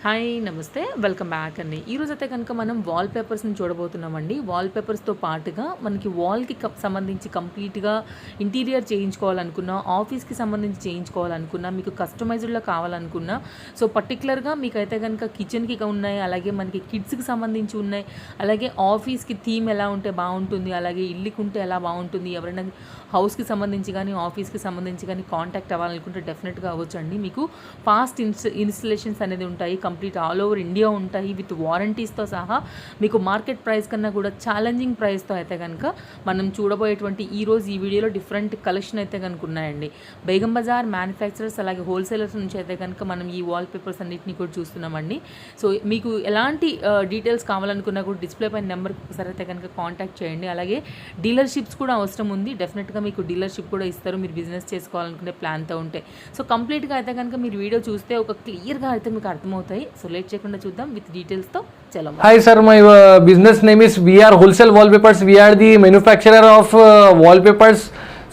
Hi నమస్తే welcome back అండి. ఈరోజు అయితే కనుక మనం వాల్ పేపర్స్ని చూడబోతున్నామండి. వాల్ పేపర్స్తో పాటుగా మనకి వాల్కి సంబంధించి కంప్లీట్గా ఇంటీరియర్ చేయించుకోవాలనుకున్నా, ఆఫీస్కి సంబంధించి చేయించుకోవాలనుకున్నా, మీకు కస్టమైజ్డ్లో కావాలనుకున్నా, సో పర్టికులర్గా మీకైతే కనుక కిచెన్కి ఉన్నాయి, అలాగే మనకి కిడ్స్కి సంబంధించి ఉన్నాయి, అలాగే ఆఫీస్కి థీమ్ ఎలా ఉంటే బాగుంటుంది, అలాగే ఇల్లుకి ఉంటే ఎలా బాగుంటుంది, ఎవరైనా హౌస్కి సంబంధించి కానీ ఆఫీస్కి సంబంధించి కానీ కాంటాక్ట్ అవ్వాలనుకుంటే డెఫినెట్గా అవ్వచ్చండి. మీకు ఫాస్ట్ ఇన్స్టలేషన్స్ అనేది ఉంటాయి, కంప్లీట్ ఆల్ ఓవర్ ఇండియా ఉంటాయి, విత్ వారంటీస్తో సహా. మీకు మార్కెట్ ప్రైస్ కన్నా కూడా ఛాలెంజింగ్ ప్రైస్తో అయితే కనుక మనం చూడబోయేటువంటి ఈరోజు ఈ వీడియోలో డిఫరెంట్ కలెక్షన్ అయితే కనుక ఉన్నాయండి. బేగం బజార్ మ్యానుఫ్యాక్చరర్స్ అలాగే హోల్సేలర్స్ నుంచి అయితే కనుక మనం ఈ వాల్ పేపర్స్ అన్నింటినీ కూడా చూస్తున్నామండి. సో మీకు ఎలాంటి డీటెయిల్స్ కావాలనుకున్నా కూడా డిస్ప్లే పైన నెంబర్కి ఒకసారి అయితే కనుక కాంటాక్ట్ చేయండి. అలాగే డీలర్షిప్స్ కూడా అవసరం ఉంది, డెఫినెట్గా మీకు డీలర్షిప్ కూడా ఇస్తారు మీరు బిజినెస్ చేసుకోవాలనుకునే ప్లాన్తో ఉంటే. సో కంప్లీట్గా అయితే కనుక మీరు వీడియో చూస్తే ఒక క్లియర్గా అయితే మీకు అర్థమవుతాయి. సో లేట్ చేయకుండా చూద్దాం విత్ డీటెయిల్స్తో. చలో. Hi sir, my business name is VR Wholesale Wallpapers. We are the manufacturer of wallpapers.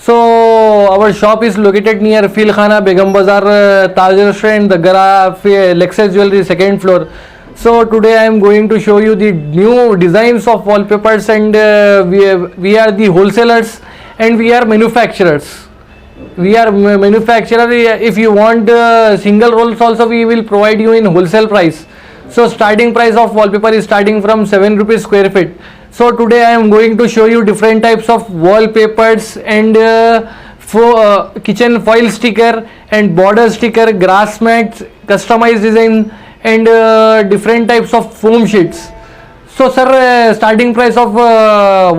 So our shop is located near Fil Khana, Begum Bazaar, Taj Restaurant, the Gara, Lexus Jewelry, second floor. So today I am going to show you the new designs of wallpapers, and we are the wholesalers and we are manufacturers. We are manufacturer. If you want single rolls also, we will provide you in wholesale price. So starting price of wallpaper is starting from 7 rupees square feet. So today I am going to show you different types of wallpapers and kitchen foil sticker and border sticker, grass mats, customized design, and different types of foam sheets. So sir, starting price of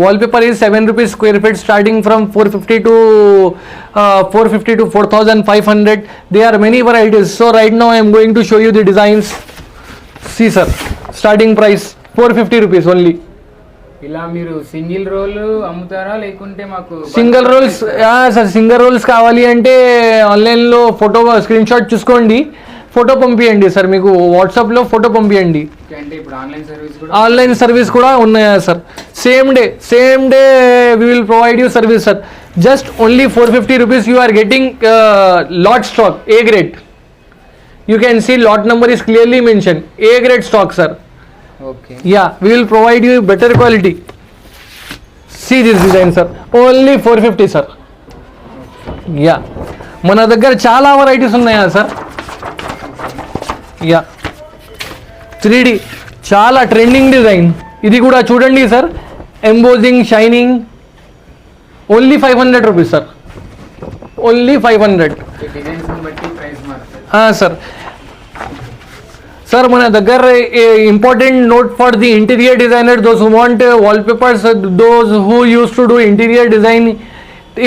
wallpaper is 7 rupees square feet, starting from 450 to 4500. There are many varieties. So right now I am going to show you the designs. See sir, starting price 450 rupees only. ఇలా మీరు single role అమ్ముతారా లేకుంటే మాకు single rolls? Sir single rolls కావాలి అంటే ఆన్లైన్లో photo screenshot చూసుకోండి, photo పంపించండి సార్, మీకు వాట్సాప్లో ఫోటో పంపించండి. అంటే ఇప్పుడు ఆన్లైన్ సర్వీస్ కూడా ఉన్నాయా sir? Same day we will provide you service sir. Just only 450 rupees you are getting lot stock, A grade. You can see lot number is clearly mentioned, A grade stock sir. Okay. Yeah, we will provide you better quality. See this design sir, only 450 sir. Yeah, మన దగ్గర చాలా varieties ఉన్నాయా sir? Yeah, 3D చాలా trending design. ఇది కూడా చూడండి sir, embossing, shining, only 500 rupees sir, only 500. Designs బట్టి price మారుతుంది సార్. సార్ మన దగ్గర important note for the interior designer, those who want wallpapers, those who use to do interior design,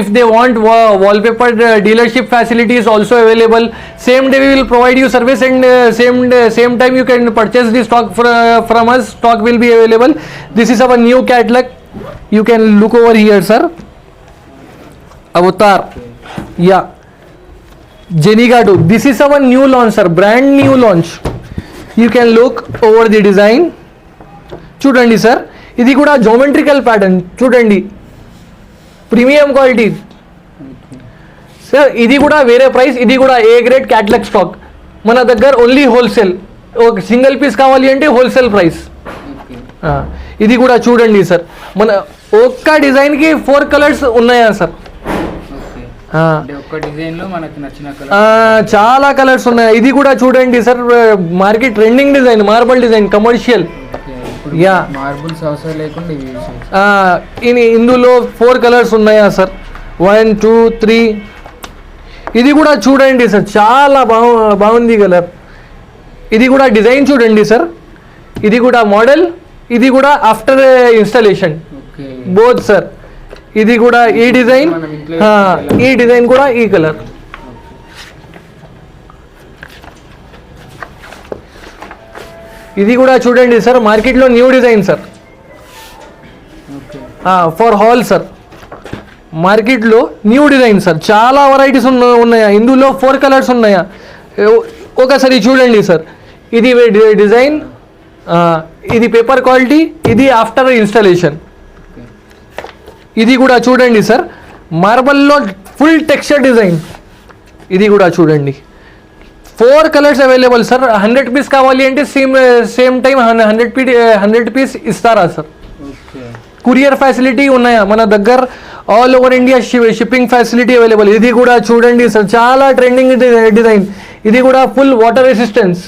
if they want wallpaper dealership facility is also available. Same day we will provide you service, and same time you can purchase the stock from us. Stock will be available. This is our new catalog. You can look over here sir. Avatar, yeah, Jenigado, this is our new launch sir, brand new launch. You can look over the design. చూడండి sir, ఇది కూడా geometrical pattern, చూడండి, premium quality sir. ఇది కూడా వేరే price, ఇది కూడా A grade catalogue stock. మన దగ్గర ఓన్లీ హోల్సేల్, ఒక సింగిల్ పీస్ కావాలి అంటే హోల్సేల్ ప్రైస్. ఇది కూడా చూడండి సార్, మన ఒక్క డిజైన్కి 4 కలర్స్ ఉన్నాయా సార్? చాలా కలర్స్ ఉన్నాయి. ఇది కూడా చూడండి sir, market trending design, marble design, commercial. Yeah, marbles అవసరం లేకుండా ఇందులో 4 కలర్స్ ఉన్నాయా సార్? 1 2 3. ఇది కూడా చూడండి సార్, చాలా బాగుంది కలర్. ఇది కూడా డిజైన్ చూడండి సార్, ఇది కూడా మోడల్, ఇది కూడా ఆఫ్టర్ ఇన్స్టాలేషన్ బోత్ సార్. ఇది కూడా ఈ డిజైన్, ఈ డిజైన్ కూడా ఈ కలర్. ఇది కూడా చూడండి సార్, మార్కెట్లో new design sir, for all sir. మార్కెట్లో న్యూ డిజైన్ సార్, చాలా వెరైటీస్ ఉన్నాయా. ఇందులో 4 కలర్స్ ఉన్నాయా, ఒకసారి చూడండి సార్. ఇది డిజైన్, ఇది పేపర్ క్వాలిటీ, ఇది ఆఫ్టర్ ఇన్స్టాలేషన్. ఇది కూడా చూడండి సార్, మార్బల్లో ఫుల్ టెక్స్చర్ డిజైన్. ఇది కూడా చూడండి, 4 కలర్స్ అవైలబుల్ సార్. 100 పీస్ కావాలి అంటే సేమ్ టైం 100 పీస్ ఇస్తారా సార్? ఓకే. కురియర్ ఫెసిలిటీ ఉన్నాయా మన దగ్గర? All over India shipping facility available. ఇది కూడా చూడండి సార్, చాలా ట్రెండింగ్ డిజైన్. ఇది కూడా full water resistance,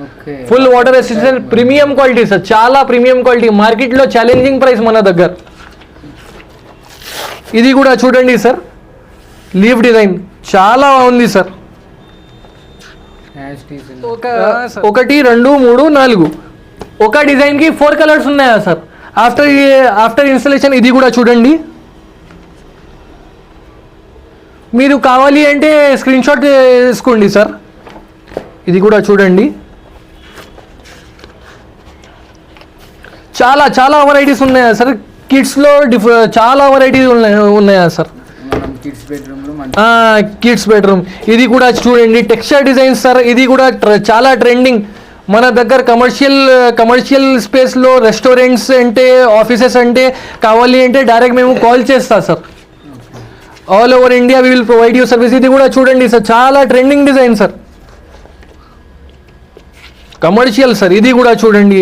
okay. Full water resistance, premium quality sir, చాలా ప్రీమియం క్వాలిటీ. మార్కెట్లో ఛాలెంజింగ్ ప్రైస్ మన దగ్గర. ఇది కూడా చూడండి సార్, లీవ్ డిజైన్ చాలా ఉంది సార్. హ్యాష్ టీస్ ఒకటి 2 3 4 ఒక డిజైన్కి 4 కలర్స్ ఉన్నాయా సార్? ఆఫ్టర్ ఇన్స్టలేషన్ ఇది కూడా చూడండి. మీరు కావాలి అంటే స్క్రీన్ షాట్ తీసుకోండి సార్. ఇది కూడా చూడండి, చాలా చాలా వెరైటీస్ ఉన్నాయా సార్? కిడ్స్లో చాలా వెరైటీస్ ఉన్నాయా సార్? మనం కిడ్స్ బెడ్రూమ్లో మంచి కిడ్స్ బెడ్రూమ్. ఇది కూడా చూడండి, టెక్స్చర్ డిజైన్ సార్. ఇది కూడా చాలా ట్రెండింగ్ మన దగ్గర. కమర్షియల్ స్పేస్లో రెస్టారెంట్స్ అంటే, ఆఫీసెస్ అంటే కావాలి అంటే డైరెక్ట్ మేము కాల్ చేస్తా sir. All over India we will provide you service. ఇది కూడా చూడండి సార్, చాలా trending design sir, commercial sir. ఇది కూడా చూడండి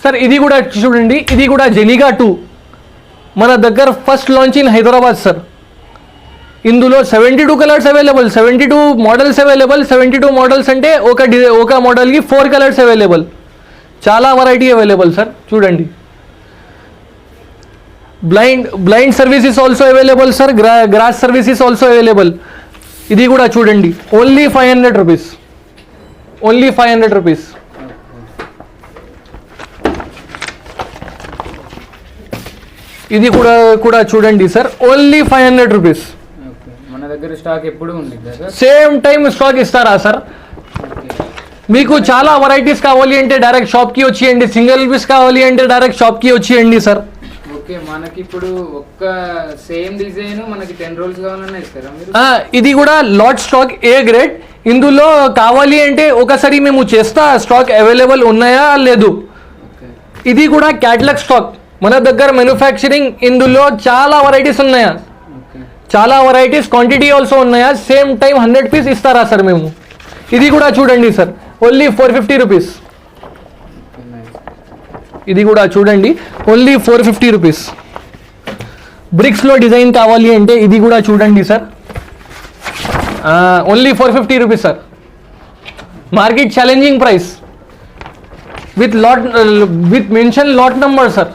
సార్, ఇది కూడా చూడండి. ఇది కూడా జెనిగా 2 మన దగ్గర first launch in Hyderabad sir. ఇందులో 72 colours available, 72 models available. 72 models అంటే ఒక మోడల్కి 4 కలర్స్ అవైలబుల్. చాలా వెరైటీ అవైలబుల్ సార్. చూడండి, blind service is also available sir. Grass service is also available. ఇది కూడా చూడండి, ఓన్లీ 500 రూపీస్, ఓన్లీ 500 రూపీస్. ఇది కూడా చూడండి సార్, ఓన్లీ 500 రూపీస్. ఓకే. మన దగ్గర స్టాక్ ఎప్పుడు ఉంది సార్? సేమ్ టైం స్టాక్ ఇస్తారా సార్? ఓకే. మీకు చాలా వెరైటీస్ కావాలి అంటే డైరెక్ట్ షాప్కి వచ్చేయండి. సింగిల్ పీస్ కావాలి అంటే డైరెక్ట్ షాప్కి వచ్చేయండి సార్. ఓకే. మనకి ఇప్పుడు ఒక్క సేమ్ డిజైన్ మనకి 10 రోల్స్ కావాలన్నా ఇస్తారా మీరు? ఇది కూడా లాట్ స్టాక్, ఏ గ్రేడ్. ఇందులో కావాలి అంటే ఒకసారి మేము చేస్తా, స్టాక్ అవైలబుల్ ఉన్నాయా లేదు. ఓకే. ఇది కూడా క్యాటలాగ్ స్టాక్ మన దగ్గర, మ్యానుఫ్యాక్చరింగ్. ఇందులో చాలా వెరైటీస్ ఉన్నాయా, ఓకే. చాలా వెరైటీస్, క్వాంటిటీ ఆల్సో ఉన్నాయా. సేమ్ టైం 100 పీస్ ఇస్తారా సార్ మేము? ఇది కూడా చూడండి sir, only 450 rupees. Okay, nice. ఇది కూడా చూడండి, ఓన్లీ 450 రూపీస్. బ్రిక్స్లో డిజైన్ కావాలి అంటే ఇది కూడా చూడండి sir, only 450 rupees sir. Market challenging price with mention lot number sir.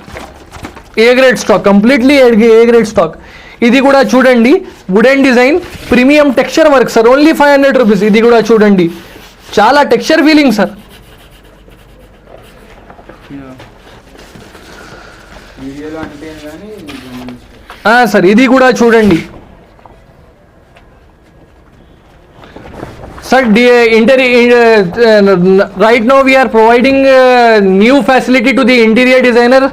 A grade stock, completely A grade stock. ఇది కూడా చూడండి, wooden design, premium texture work sir, only 500 rupees. ఇది కూడా చూడండి, చాలా టెక్స్చర్ ఫీలింగ్ సార్. వీడియోలో అంటే కానీ సార్ ఇది కూడా చూడండి sir. right now we are providing new facility to the interior designer.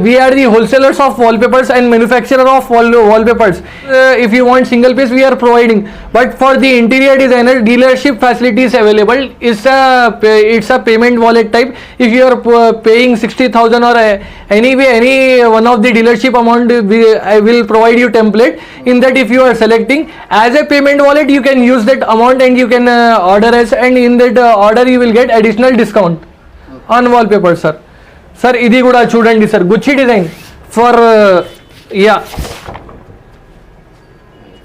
We are the wholesalers of wallpapers and manufacturer of wallpapers. If you want single piece, we are providing, but for the interior designer, dealership facility is available. It's a payment wallet type. If you are paying 60,000 or any one of the dealership amount, I will provide you template. In that, if you are selecting as a payment wallet, you can use that amount and you can order us, and in that order you will get additional discount on wallpaper sir. Sir, ఇది కూడా చూడండి sir, గుచ్చి design for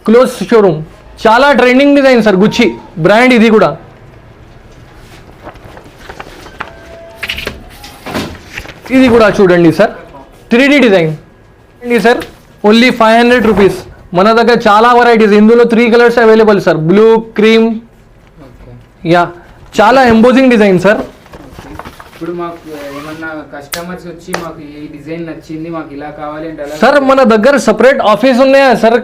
close showroom. చాలా trending design sir, గుచ్చి brand. ఇది కూడా చూడండి sir, 3D design sir, only 500 rupees. మన దగ్గర చాలా వెరైటీస్, ఇందులో 3 colours available sir, blue, cream. Okay. చాలా ఎంబోజింగ్ డిజైన్ సార్. ఇప్పుడు మాకు ఏమన్నా కస్టమర్స్ వచ్చి మాకు ఈ డిజైన్ నచ్చింది, మాకు ఇలా కావాలి అంటే ఎలా? సార్ మన దగ్గర సపరేట్ ఆఫీస్ ఉన్నాయా సార్?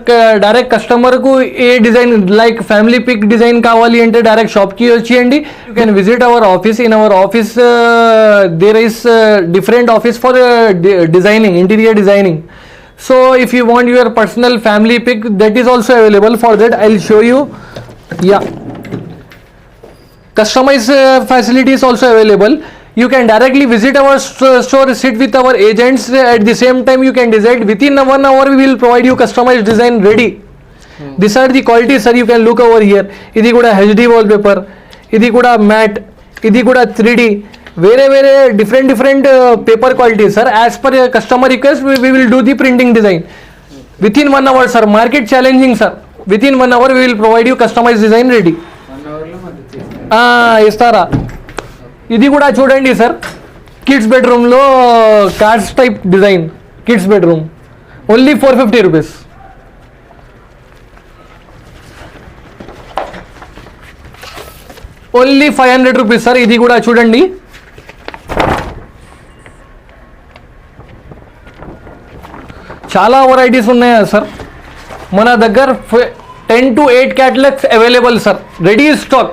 డైరెక్ట్ కస్టమర్కు ఏ design, like family pic design కావాలి అంటే డైరెక్ట్ షాప్కి వచ్చేయండి. You can visit our office. In our office there is different office for designing, interior designing. So if you want your personal family pic, that is also available. For that I'll show you. Customized facilities also available. You can directly visit our store, sit with our agents. At the same time you can decide within 1 hour we will provide you customized design ready. These are the qualities, sir. You can look over here. Idi kuda HD wallpaper, idi kuda matte, idi kuda 3D. Very different paper qualities, sir. As per customer request, we will do the printing design within 1 hour, sir. Market challenging, sir. Within 1 hour, we will provide you customized design ready. 1 hourలో మాకు చేస్తారు. ఇస్తారా? ఇది కూడా చూడండి sir, kids బెడ్రూమ్లో cards type design, kids bedroom only 450 rupees. Only 500 rupees sir. ఇది కూడా చూడండి, చాలా వెరైటీస్ ఉన్నాయా సార్ మన దగ్గర. 10 to 8 catalogs available, sir. Ready stock.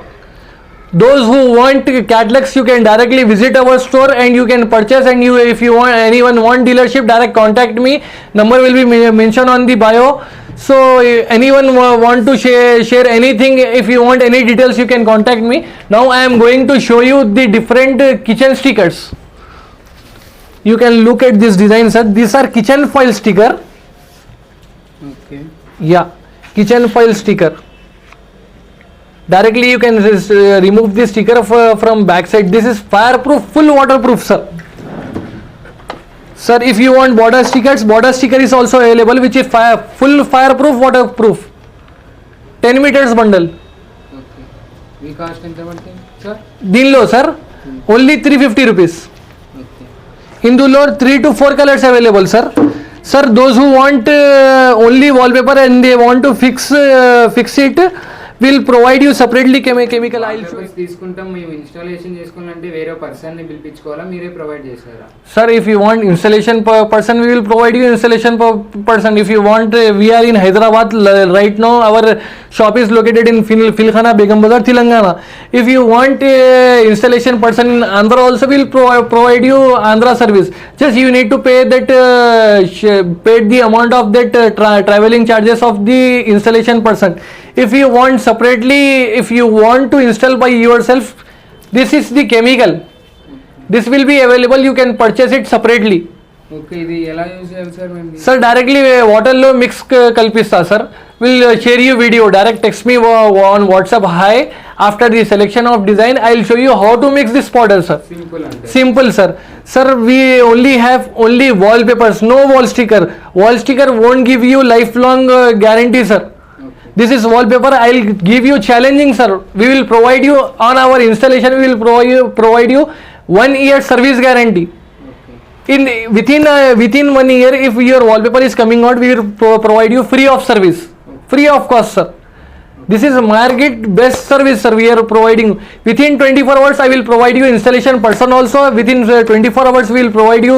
Those who want catalogs, you can directly visit our store and you can purchase. And you, if you want, anyone want dealership, direct contact me. Number will be mentioned on the bio. So anyone want to share anything, if you want any details, you can contact me. Now I am going to show you the different kitchen stickers. You can look at this design, sir. These are kitchen foil sticker. Okay. Yeah, kitchen foil sticker. Directly you can remove the sticker from backside. This is fireproof, full waterproof, sir. Sir, if you want border stickers, border sticker is also available, which is full fireproof, waterproof. 10 meters bundle. Okay. Me cost ఎంత పడుతుంది sir? దీనిలో sir only 350 rupees. Okay. ఇందులో 3 to 4 colours available sir. Sir, those who want only wallpaper and they want to fix it, will provide you separately chemical. I'll show you. తీసుకుంటాం, మేము installation చేసుకోవాలంటే వేరే person ని పిలిపించుకోవాలా, మీరే provide చేస్తారా? Sir, if you want installation person, we will provide you installation person. If you want, we are in Hyderabad right now. Our shop is located in Philkhana, Begum Bazar, Telangana. If you want installation person in Andhra also, we will provide you Andhra service. Just you need to pay that pay the amount of that traveling charges of the installation person. If you want separately, if you want to install by yourself, this is the chemical. This will be available. You can purchase it separately. Okay. ఇది ఎలా use చేయాలి sir మేము? Sir, directly water lo mix kalpista, sir. Will share you video. Direct text me on WhatsApp. Hi. After the selection of design, I'll show you how to mix this powder, sir. Simple అంటే. Simple, sir. Sir, we only have only wallpapers, no wall sticker. Wall sticker won't give you lifelong guarantee, sir. This is wallpaper. I'll give you challenging, sir. We will provide you on our installation. We will provide you 1 year service guarantee. Okay. Within 1 year, if your wallpaper is coming out, we will provide you free of service, free of cost, sir. This is market best service, sir. We are providing within 24 hours. I will provide you installation person also. Within 24 hours, we will provide you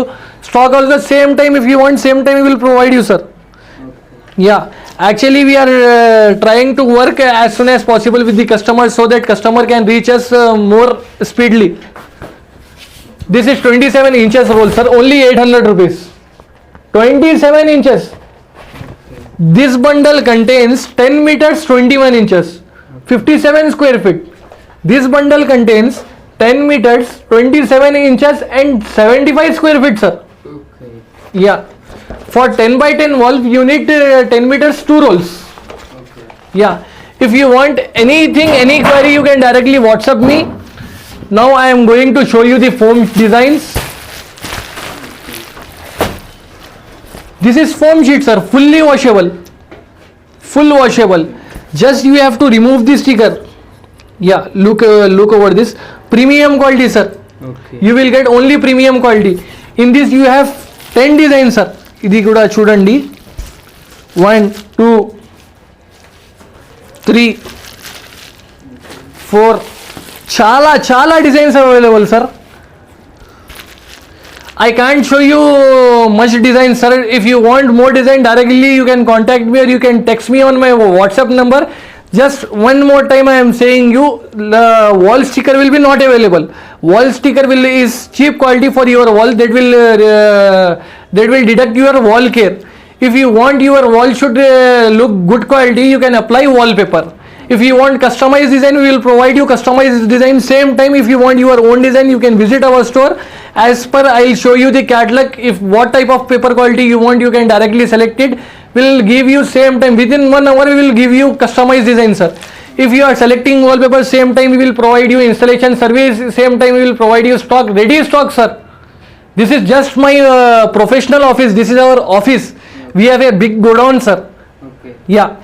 stock also. Same time, if you want, same time we will provide you, sir. Yeah, actually we are trying to work as soon as possible with the customer so that customer can reach us more speedily. This is 27 inches roll, sir. Only 800 rupees. 27 inches. This bundle contains 10 meters 21 inches, 57 square feet. This bundle contains 10 meters 27 inches and 75 square feet, sir. Okay. Yeah. For 10 by 10 wall, you need 10 meters 2 rolls. Okay. Yeah. If you want anything, any query, you can directly WhatsApp me. Now I am going to show you the foam designs. This is foam sheet, sir. Fully washable. Full washable. Just you have to remove the sticker. Yeah. Look over this. Premium quality, sir. Okay. You will get only premium quality. In this you have 10 designs, sir. ఇది కూడా చూడండి. 1 2 3 4 చాలా designs available, sir. I can't show you much design, sir. If you want more design, directly you can contact me or you can text me on my WhatsApp number. Just one more time I am saying you, the wall sticker will be not available. Wall sticker is cheap quality for your wall. That will deduct your wall care. If you want your wall should look good quality, you can apply wallpaper. If you want customized design, we will provide you customized design. Same time, if you want your own design, you can visit our store. As per, I will show you the catalog. If what type of paper quality you want, you can directly select it. will give you same time, within 1 hour we will give you customized design, sir. If you are selecting wallpaper, same time we will provide you installation service, same time we will provide you stock, ready stock, sir. This is just my professional office. This is our office. We have a big godown, sir. Okay. Yeah.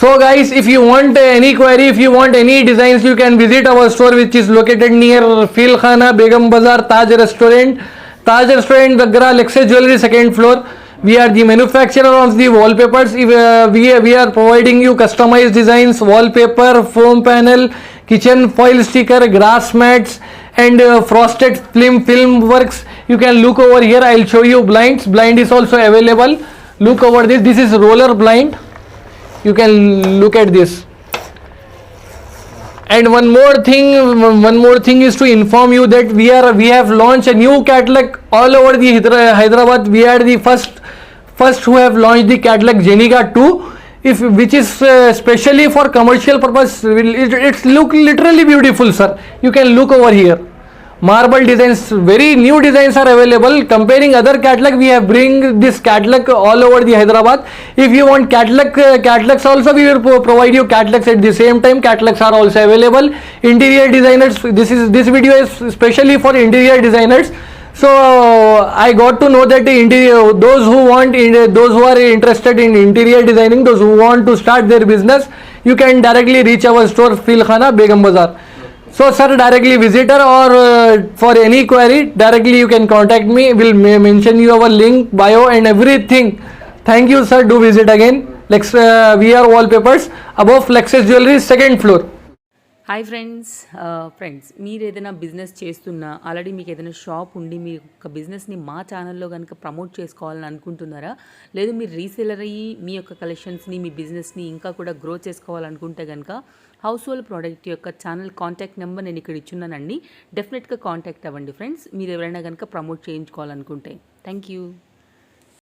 So guys, if you want any query, if you want any designs, you can visit our store, which is located near Fil Khana, Begum Bazaar, Taj Restaurant. Taj Restaurant Dagra, Lexus Jewelry, 2nd floor. We are the manufacturer of the wallpapers. We are providing you customized designs, wallpaper, foam panel, kitchen foil sticker, grass mats, and frosted film works. You can look over here. I'll show you blinds. Blind is also available. Look over this. This is roller blind. You can look at this. And one more thing is to inform you that we have launched a new catalog all over the Hyderabad. We are the first who have launched the catalog Jenica 2, which is specially for commercial purpose. It's look literally beautiful, sir. You can look over here. Marble designs, very new designs are available. Comparing other catalog, we have bring this catalog all over the Hyderabad. If you want catalogs also, we will provide you catalogs at the same time. Catalogs are also available. Interior designers, this video is specially for interior designers. So I got to know that those who are interested in interior designing, those who want to start their business, you can directly reach our store, Fil Khana, Begum Bazaar. So sir, directly visit her, or for any query, directly you can contact me. We'll mention you our link, bio and everything. Thank you sir, do visit again. VR Wallpapers, above Lexus Jewelry, 2nd floor. Hi friends మీరు ఏదైనా business చేస్తున్నా, already మీకు ఏదైనా shop ఉండి మీ యొక్క బిజినెస్ని మా ఛానల్లో కనుక ప్రమోట్ చేసుకోవాలని అనుకుంటున్నారా, లేదు మీరు రీసెలర్ అయ్యి మీ యొక్క కలెక్షన్స్ని, మీ బిజినెస్ని ఇంకా కూడా గ్రో చేసుకోవాలనుకుంటే కనుక హౌస్ హోల్డ్ ప్రోడక్ట్ యొక్క ఛానల్ కాంటాక్ట్ నెంబర్ నేను ఇక్కడ ఇచ్చున్నానండి. డెఫినెట్గా కాంటాక్ట్ అవ్వండి ఫ్రెండ్స్, మీరు ఎవరైనా కనుక ప్రమోట్ చేయించుకోవాలనుకుంటే. Thank you.